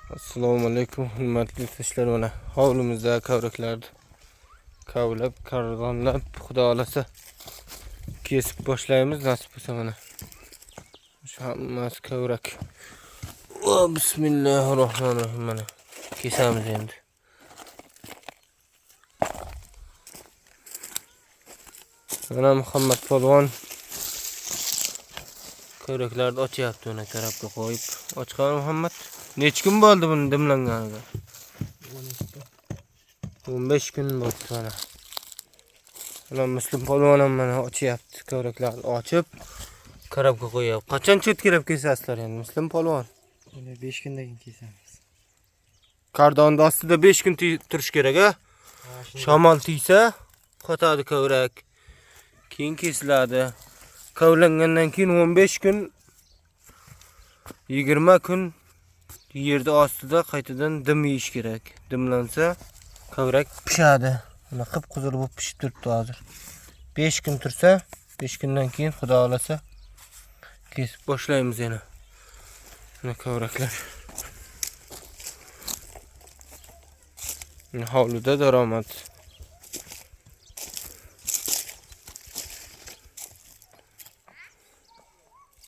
Assalomu alaykum, hurmatli do'stlar. Mana hovlimizda kavraklarni kavlab, karg'onlab, xudo xolasa kesib boshlaymiz nasib bo'lsa mana. Shu hammasi kavrak. Bismillahirrohmanirrohim. Mana kesamiz endi. Mana Muhammad polvon kavraklarni ochyapti, uni tarafga qo'yib. Ochgan Muhammad. Necha kun bo'ldi buni dimlanganiga? 15 kun bo'ldi mana. Mana Muslim polvon ham mana ochyapti, kavraklarni ochib, karabga qo'yapti. Qachon cho't kirib kesasizlar endi Muslim polvon? 5 kundan keyin kesamiz. Kardonni ostida 5 kun turish kerak a? Shamol tegsa, qotadi kavrak. Keyin kesiladi. Kavlangandan keyin 15 kun 20 kun yerda ostida qaytadan dim yeyish kerak. Dimlansa kavrak pishadi. Mana qip-qizil bo'lib pishib turibdi hozir. 5 kun tursa, 5 kundan keyin xudo xolasa kesib boshlaymiz yana. Mana kavraklar. Hovlida daromad.